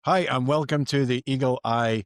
Hi, and welcome to the Eagle Eye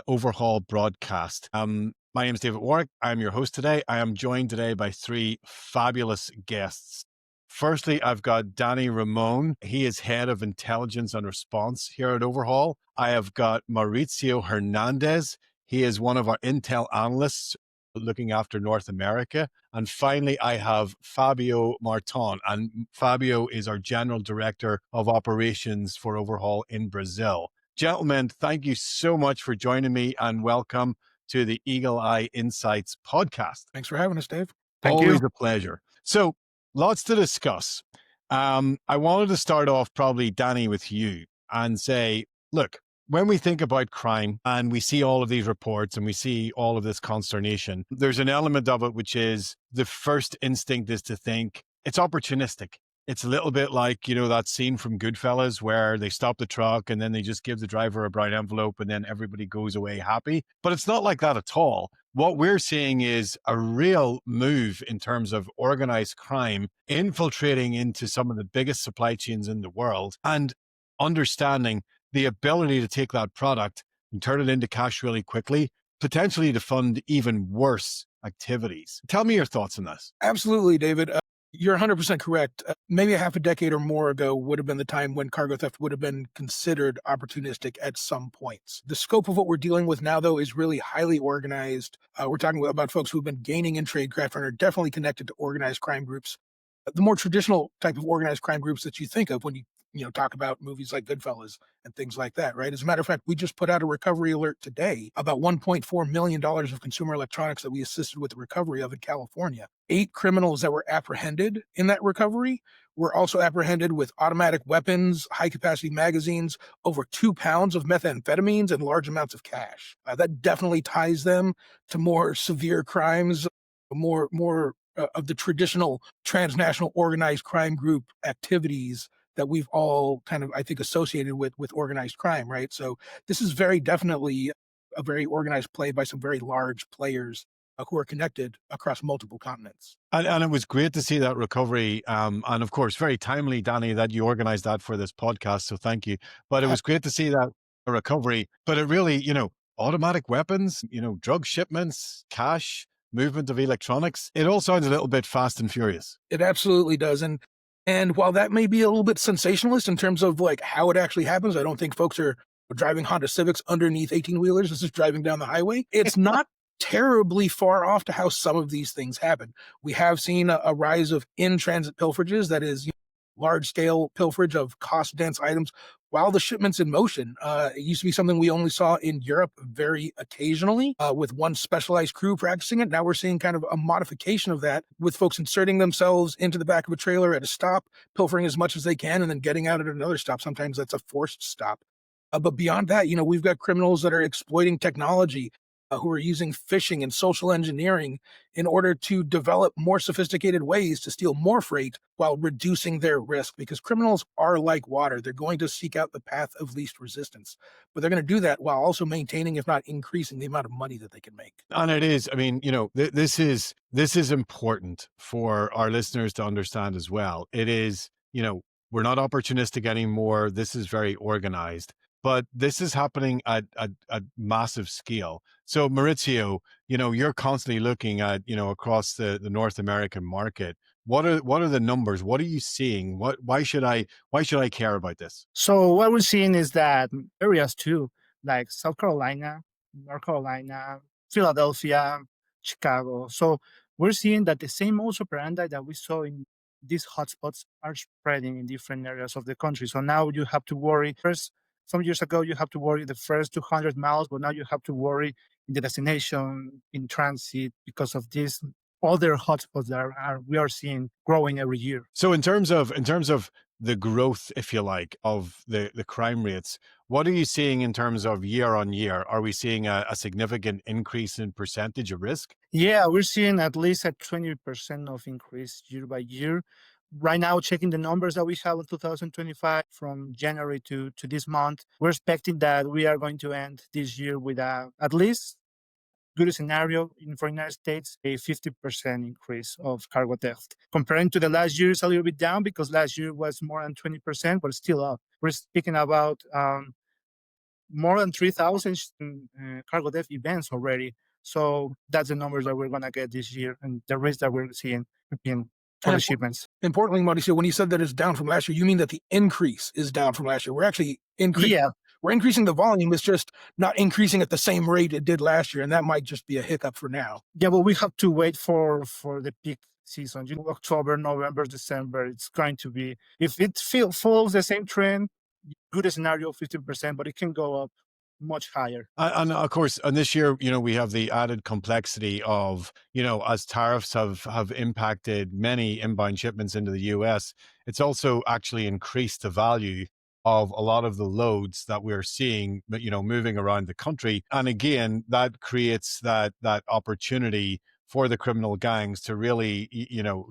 Overhaul broadcast. My name is David Warrick. I'm your host today. I am joined today by three fabulous guests. Firstly, I've got Danny Ramon. He is head of intelligence and response here at Overhaul. I have got Mauricio Hernandez. He is one of our intel analysts looking after North America. And finally, I have Fabio Marton. And Fabio is our General Director of Operations for Overhaul in Brazil. Gentlemen, thank you so much for joining me and welcome to the Eagle Eye Insights podcast. Thanks for having us, Dave. Thank Always you. a pleasure. So, lots to discuss. I wanted to start off probably, Danny, with you and say, look, when we think about crime and we see all of these reports and we see all of this consternation, there's an element of it which is the first instinct is to think it's opportunistic. It's a little bit like, that scene from Goodfellas where they stop the truck and then they just give the driver a brown envelope and then everybody goes away happy. But it's not like that at all. What we're seeing is a real move in terms of organized crime infiltrating into some of the biggest supply chains in the world and understanding the ability to take that product and turn it into cash really quickly, potentially to fund even worse activities. Tell me your thoughts on this. Absolutely, David. You're 100% correct. Maybe a half a decade or more ago would have been the time when cargo theft would have been considered opportunistic at some points. The scope of what we're dealing with now, though, is really highly organized. We're talking about folks who've been gaining in tradecraft and are definitely connected to organized crime groups. The more traditional type of organized crime groups that you think of when you talk about movies like Goodfellas and things like that, right? As a matter of fact, we just put out a recovery alert today about $1.4 million of consumer electronics that we assisted with the recovery of in California. 8 criminals that were apprehended in that recovery were also apprehended with automatic weapons, high-capacity magazines, over 2 pounds of methamphetamines, and large amounts of cash. That definitely ties them to more severe crimes, more of the traditional transnational organized crime group activities that we've all kind of, I think, associated with organized crime, right? So this is very definitely a very organized play by some very large players who are connected across multiple continents. And it was great to see that recovery. And of course, very timely, Danny, that you organized that for this podcast. So thank you. But it was great to see that recovery. But it really, automatic weapons, drug shipments, cash, movement of electronics. It all sounds a little bit fast and furious. It absolutely does. And while that may be a little bit sensationalist in terms of like how it actually happens, I don't think folks are driving Honda Civics underneath 18-wheelers. This is driving down the highway. It's not terribly far off to how some of these things happen. We have seen a rise of in-transit pilferages, that is, large-scale pilferage of cost-dense items while the shipment's in motion. It used to be something we only saw in Europe very occasionally with one specialized crew practicing it. Now we're seeing kind of a modification of that with folks inserting themselves into the back of a trailer at a stop, pilfering as much as they can, and then getting out at another stop. Sometimes that's a forced stop. But beyond that, we've got criminals that are exploiting technology, who are using phishing and social engineering in order to develop more sophisticated ways to steal more freight while reducing their risk, because criminals are like water. They're going to seek out the path of least resistance, but they're going to do that while also maintaining, if not increasing, the amount of money that they can make. And it is, this is important for our listeners to understand as well. It is, we're not opportunistic anymore. This is very organized. But this is happening at massive scale. So Maurizio, you're constantly looking at, across the North American market. What are the numbers? What are you seeing? Why should I care about this? So what we're seeing is that areas too, like South Carolina, North Carolina, Philadelphia, Chicago. So we're seeing that the same modus operandi that we saw in these hotspots are spreading in different areas of the country. So now you have to worry. First, some years ago, you have to worry the first 200 miles, but now you have to worry in the destination, in transit, because of these other hotspots that we are seeing growing every year. So in terms of the growth, if you like, of the crime rates, what are you seeing in terms of year on year? Are we seeing a significant increase in percentage of risk? Yeah, we're seeing at least a 20% of increase year by year. Right now, checking the numbers that we have in 2025 from January to this month, we're expecting that we are going to end this year with at least good scenario for United States, a 50% increase of cargo theft. Comparing to the last year, it's a little bit down because last year was more than 20%, but still up. We're speaking about more than 3,000 cargo theft events already. So that's the numbers that we're going to get this year and the risk that we're seeing for the shipments. Importantly, Mauricio, when you said that it's down from last year, you mean that the increase is down from last year. We're actually increasing. Yeah. We're increasing the volume. It's just not increasing at the same rate it did last year. And that might just be a hiccup for now. Yeah, but we have to wait for the peak season. October, November, December, it's going to be, if it follows the same trend, good scenario, 15%, but it can go up much higher. And of course, and this year, we have the added complexity of, as tariffs have impacted many inbound shipments into the US, it's also actually increased the value of a lot of the loads that we're seeing, moving around the country. And again, that creates that opportunity for the criminal gangs to really,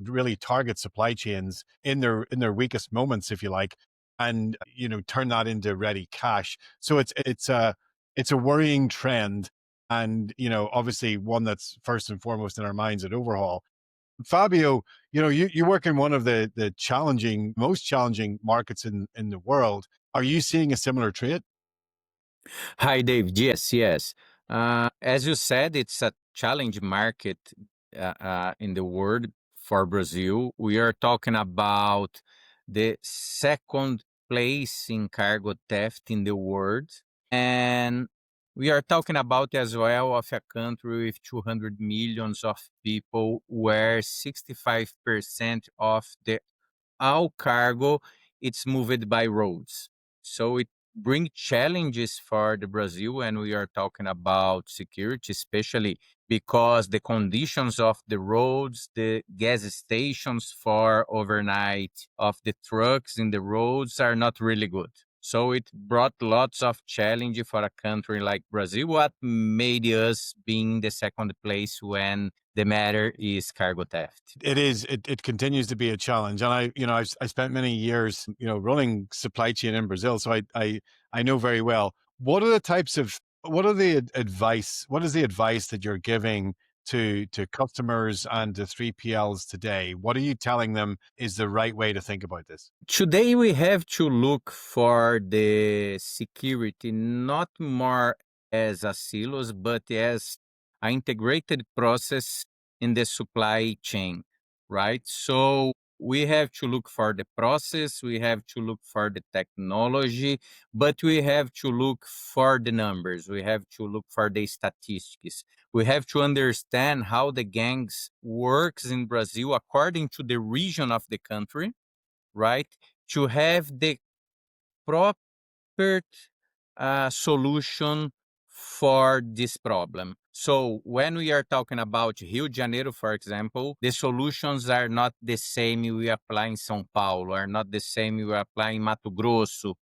really target supply chains in their weakest moments, if you like, and, turn that into ready cash. So it's a worrying trend, and obviously one that's first and foremost in our minds at Overhaul. Fabio, you work in one of the most challenging markets in the world. Are you seeing a similar trend? Hi, David. Yes. As you said, it's a challenge market in the world for Brazil. We are talking about the second place in cargo theft in the world. And we are talking about as well of a country with 200 millions of people where 65% of the all cargo it's moved by roads. So it brings challenges for the Brazil, and we are talking about security, especially because the conditions of the roads, the gas stations for overnight of the trucks in the roads are not really good. So it brought lots of challenge for a country like Brazil, what made us being the second place when the matter is cargo theft. It is. It continues to be a challenge, and I spent many years, running supply chain in Brazil, so I know very well. What is the advice that you're giving to customers and to 3PLs today? What are you telling them is the right way to think about this? Today we have to look for the security not more as a silos, but as an integrated process in the supply chain, right? So we have to look for the process, we have to look for the technology, but we have to look for the numbers, we have to look for the statistics. We have to understand how the gangs works in Brazil according to the region of the country, right? To have the proper solution for this problem. So when we are talking about Rio de Janeiro, for example, the solutions are not the same we apply in São Paulo, are not the same we apply in Mato Grosso.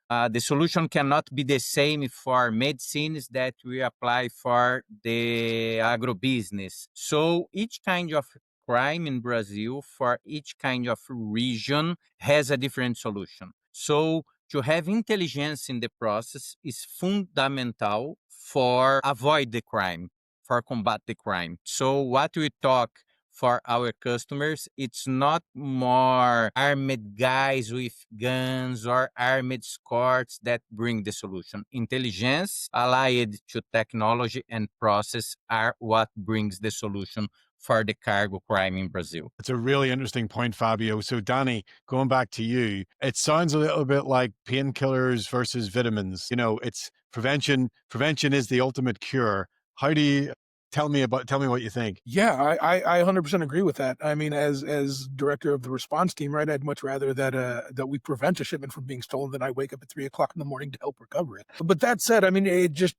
The solution cannot be the same for medicines that we apply for the agribusiness. So each kind of crime in Brazil for each kind of region has a different solution. So to have intelligence in the process is fundamental for avoid the crime, for combat the crime. So what we talk for our customers, it's not more armed guys with guns or armed escorts that bring the solution. Intelligence allied to technology and process are what brings the solution for the cargo crime in Brazil. It's a really interesting point, Fabio. So Danny, going back to you, it sounds a little bit like painkillers versus vitamins. It's prevention. Prevention is the ultimate cure. How do you tell me what you think? Yeah, I 100% agree with that. I mean, as director of the response team, right, I'd much rather that we prevent a shipment from being stolen than I wake up at 3:00 in the morning to help recover it. But that said, I mean, it just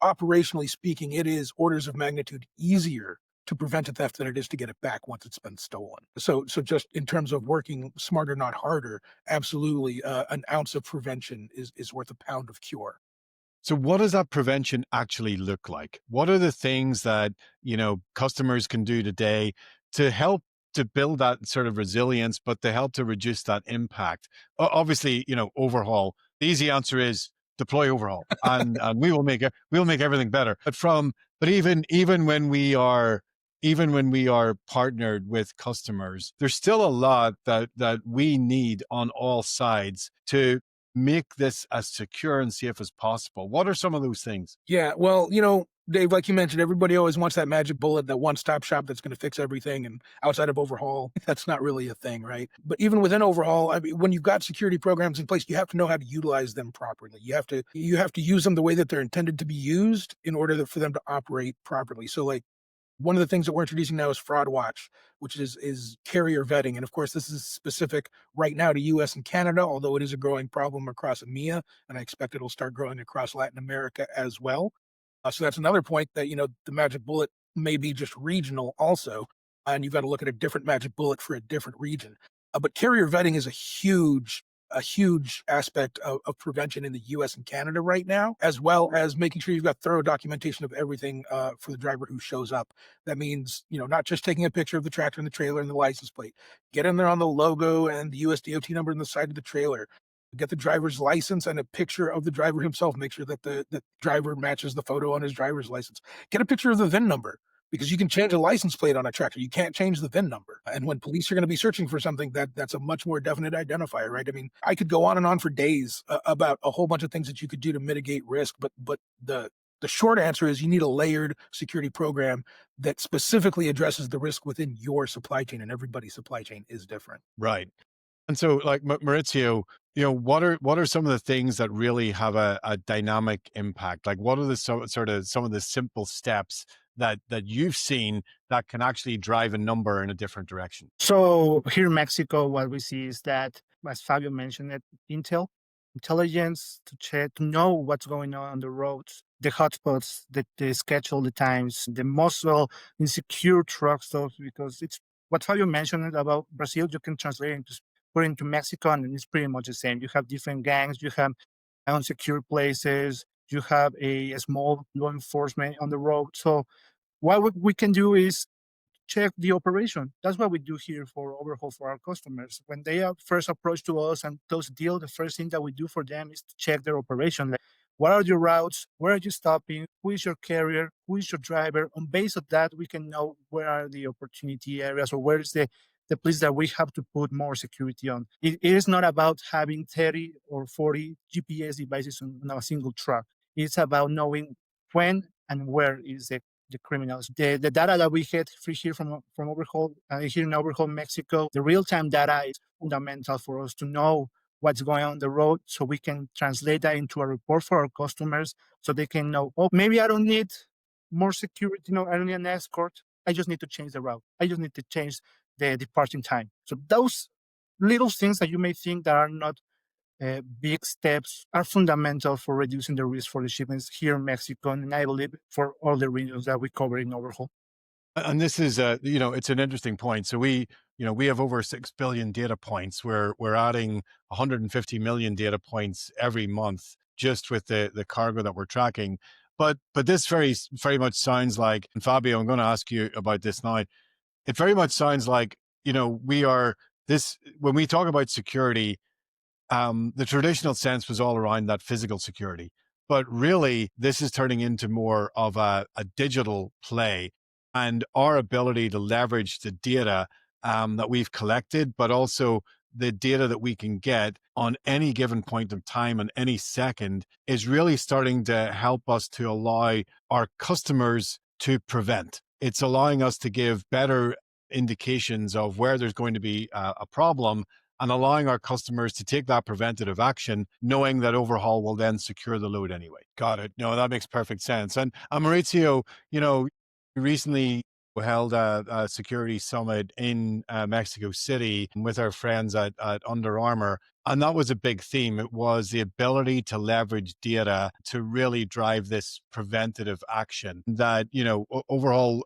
operationally speaking, it is orders of magnitude easier to prevent a theft than it is to get it back once it's been stolen. So just in terms of working smarter, not harder, absolutely, an ounce of prevention is worth a pound of cure. So what does that prevention actually look like? What are the things that, customers can do today to help to build that sort of resilience, but to help to reduce that impact? Obviously, Overhaul. The easy answer is deploy Overhaul, and we'll make everything better. But even when we are partnered with customers, there's still a lot that we need on all sides to make this as secure and safe as possible? What are some of those things? Yeah, well, Dave, like you mentioned, everybody always wants that magic bullet, that one-stop shop that's going to fix everything. And outside of Overhaul, that's not really a thing, right? But even within Overhaul, I mean, when you've got security programs in place, you have to know how to utilize them properly. You have to use them the way that they're intended to be used in order for them to operate properly. So, like, one of the things that we're introducing now is Fraud Watch, which is carrier vetting. And of course, this is specific right now to US and Canada, although it is a growing problem across EMEA, and I expect it'll start growing across Latin America as well. So that's another point that, the magic bullet may be just regional also, and you've got to look at a different magic bullet for a different region. But carrier vetting is a huge aspect of prevention in the US and Canada right now, as well as making sure you've got thorough documentation of everything for the driver who shows up. That means, not just taking a picture of the tractor and the trailer and the license plate. Get in there on the logo and the US DOT number on the side of the trailer. Get the driver's license and a picture of the driver himself. Make sure that the driver matches the photo on his driver's license. Get a picture of the VIN number, because you can change a license plate on a tractor. You can't change the VIN number. And when police are going to be searching for something, that's a much more definite identifier, right? I mean, I could go on and on for days about a whole bunch of things that you could do to mitigate risk, but the short answer is you need a layered security program that specifically addresses the risk within your supply chain, and everybody's supply chain is different. Right. And so, like, Maurizio, what are some of the things that really have a dynamic impact? Like, what are the some of the simple steps that you've seen that can actually drive a number in a different direction? So here in Mexico, what we see is that, as Fabio mentioned it, intelligence to check, to know what's going on the roads, the hotspots, the schedule, the times, the most insecure truck stops, because it's what Fabio mentioned about Brazil. You can translate put into Mexico, and it's pretty much the same. You have different gangs, you have unsecure places, you have a small law enforcement on the road. So what we can do is check the operation. That's what we do here for Overhaul for our customers. When they are first approach to us and close a deal, the first thing that we do for them is to check their operation. Like, what are your routes? Where are you stopping? Who is your carrier? Who is your driver? On base of that, we can know where are the opportunity areas, or where is the place that we have to put more security on. It is not about having 30 or 40 GPS devices on a single truck. It's about knowing when and where is the criminals. The data that we get free here from Overhaul, here in Overhaul, Mexico, the real-time data is fundamental for us to know what's going on the road, so we can translate that into a report for our customers, so they can know, oh, maybe I don't need more security, I don't need an escort. I just need to change the route. I just need to change the departing time. So those little things that you may think that are not big steps are fundamental for reducing the risk for the shipments here in Mexico, and I believe for all the regions that we cover in Overhaul. And this is, it's an interesting point. So we have over 6 billion data points. We're adding 150 million data points every month just with the cargo that we're tracking. But this very, very much sounds like, and Fabio, I'm going to ask you about this now. It very much sounds like, we are this, when we talk about security, the traditional sense was all around that physical security. But really, this is turning into more of a digital play, and our ability to leverage the data that we've collected, but also the data that we can get on any given point of time and any second is really starting to help us to allow our customers to prevent. It's allowing us to give better indications of where there's going to be a problem, and allowing our customers to take that preventative action, knowing that Overhaul will then secure the load anyway. Got it. No, that makes perfect sense. And Mauricio, recently held a security summit in Mexico City with our friends at Under Armour. And that was a big theme. It was the ability to leverage data to really drive this preventative action that, Overhaul,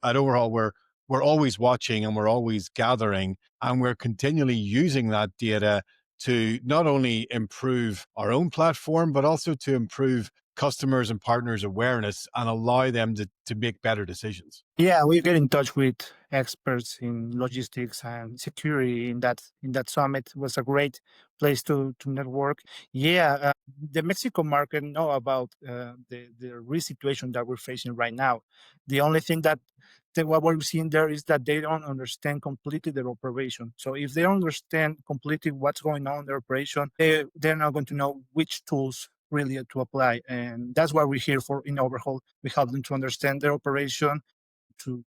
we're always watching and we're always gathering, and we're continually using that data to not only improve our own platform, but also to improve customers and partners' awareness and allow them to make better decisions. Yeah, we get in touch with experts in logistics and security in that summit. It was a great place to network. Yeah, the Mexico market know about the risk situation that we're facing right now. The only thing that what we're seeing there is that they don't understand completely their operation. So if they don't understand completely what's going on in their operation, they're not going to know which tools really to apply. And that's what we're here for in Overhaul. We help them to understand their operation, to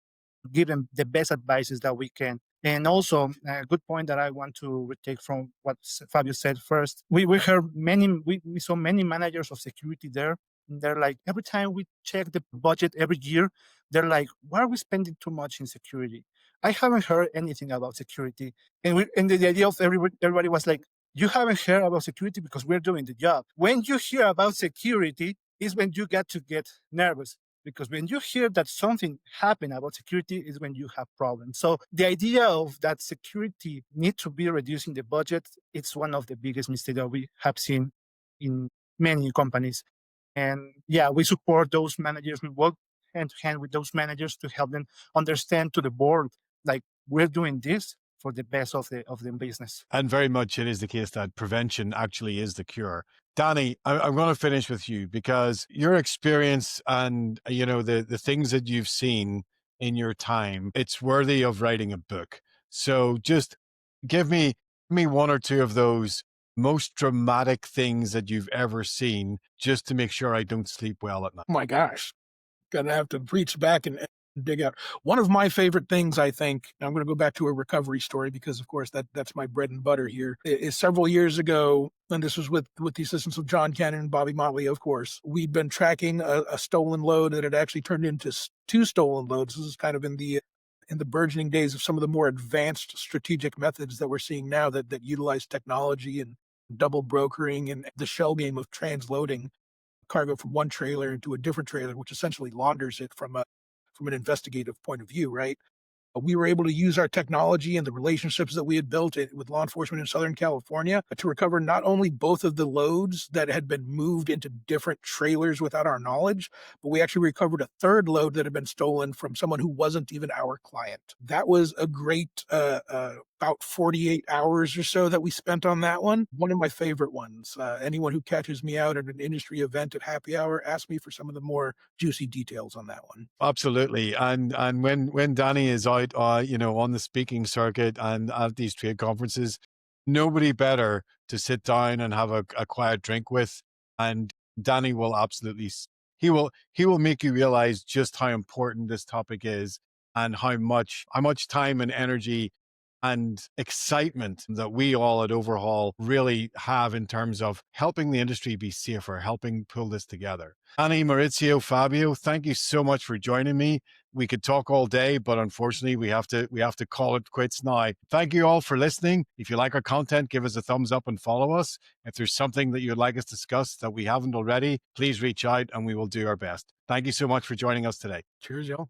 give them the best advices that we can. And also, a good point that I want to retake from what Fabio said first. We heard we saw many managers of security there. And they're like, every time we check the budget every year, they're like, why are we spending too much in security? I haven't heard anything about security. And the idea of everybody was like, you haven't heard about security because we're doing the job. When you hear about security is when you get nervous. Because when you hear that something happened about security is when you have problems. So the idea of that security need to be reducing the budget, it's one of the biggest mistakes that we have seen in many companies. And yeah, we support those managers. We work hand to hand with those managers to help them understand to the board, like we're doing this for the best of the business. And very much it is the case that prevention actually is the cure. Danny, I'm going to finish with you because your experience and, the things that you've seen in your time, it's worthy of writing a book. So just give me one or two of those most dramatic things that you've ever seen just to make sure I don't sleep well at night. Oh my gosh. Gonna have to reach back and dig out. One of my favorite things, I think, I'm going to go back to a recovery story because, of course, that's my bread and butter here, is several years ago, and this was with the assistance of John Cannon and Bobby Motley, of course. We'd been tracking a stolen load that had actually turned into 2 stolen loads. This is kind of in the burgeoning days of some of the more advanced strategic methods that we're seeing now that utilize technology and double brokering and the shell game of transloading cargo from one trailer into a different trailer, which essentially launders it from an investigative point of view, right? We were able to use our technology and the relationships that we had built with law enforcement in Southern California to recover not only both of the loads that had been moved into different trailers without our knowledge, but we actually recovered a third load that had been stolen from someone who wasn't even our client. That was a great about 48 hours or so that we spent on that one. One of my favorite ones. Anyone who catches me out at an industry event at happy hour, ask me for some of the more juicy details on that one. Absolutely. And when Danny is out, on the speaking circuit and at these trade conferences, nobody better to sit down and have a quiet drink with. And Danny will absolutely, he will make you realize just how important this topic is and how much time and energy and excitement that we all at Overhaul really have in terms of helping the industry be safer, helping pull this together. Danny, Mauricio, Fabio, thank you so much for joining me. We could talk all day, but unfortunately we have to call it quits now. Thank you all for listening. If you like our content, give us a thumbs up and follow us. If there's something that you'd like us to discuss that we haven't already, please reach out and we will do our best. Thank you so much for joining us today. Cheers, y'all.